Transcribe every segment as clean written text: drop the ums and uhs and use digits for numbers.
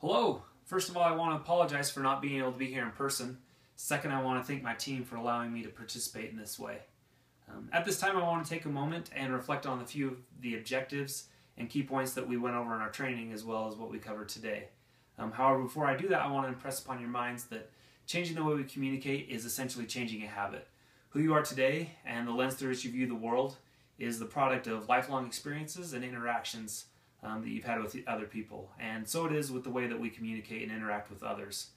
Hello! First of all, I want to apologize for not being able to be here in person. Second, I want to thank my team for allowing me to participate in this way. At this time, I want to take a moment and reflect on a few of the objectives and key points that we went over in our training, as well as what we covered today. However, before I do that, I want to impress upon your minds that changing the way we communicate is essentially changing a habit. Who you are today and the lens through which you view the world is the product of lifelong experiences and interactions that you've had with other people. And so it is with the way that we communicate and interact with others.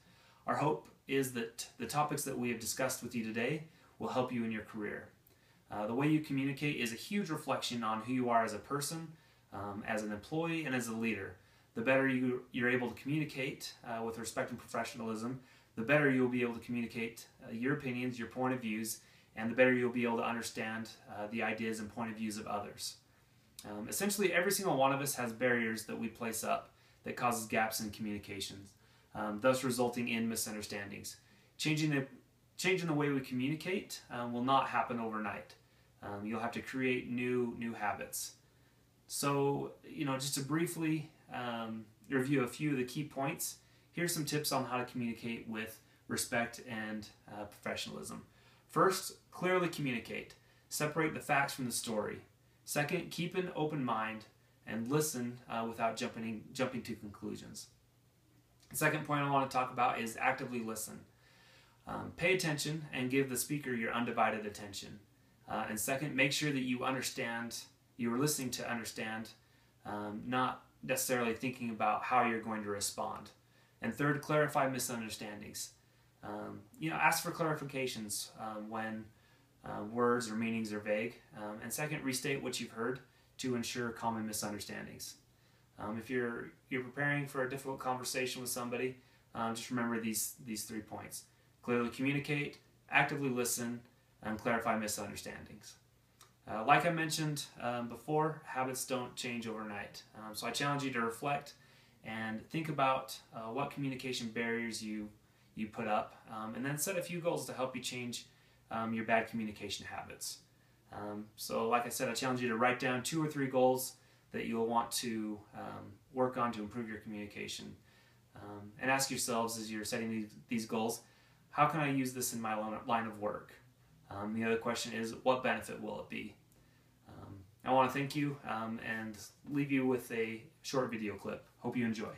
Our hope is that the topics that we have discussed with you today will help you in your career. The way you communicate is a huge reflection on who you are as a person, as an employee, and as a leader. The better you're able to communicate with respect and professionalism, the better you'll be able to communicate your opinions, your point of views, and the better you'll be able to understand the ideas and point of views of others. Essentially, every single one of us has barriers that we place up that causes gaps in communications, thus resulting in misunderstandings. Changing the way we communicate will not happen overnight. You'll have to create new habits. So, just to briefly review a few of the key points, here's some tips on how to communicate with respect and professionalism. First, clearly communicate. Separate the facts from the story. Second, keep an open mind and listen without jumping to conclusions. The second point I want to talk about is actively listen. Pay attention and give the speaker your undivided attention. And second, make sure that you are listening to understand, not necessarily thinking about how you're going to respond. And third, clarify misunderstandings. Ask for clarifications when words or meanings are vague. And second, restate what you've heard to ensure common misunderstandings. If you're preparing for a difficult conversation with somebody, just remember these 3 points. Clearly communicate, actively listen, and clarify misunderstandings. Like I mentioned before, habits don't change overnight. So I challenge you to reflect and think about what communication barriers you put up, and then set a few goals to help you change your bad communication habits. So like I said, I challenge you to write down 2 or 3 goals that you'll want to work on to improve your communication. And ask yourselves as you're setting these goals, how can I use this in my line of work? The other question is, what benefit will it be? I want to thank you and leave you with a short video clip. Hope you enjoy.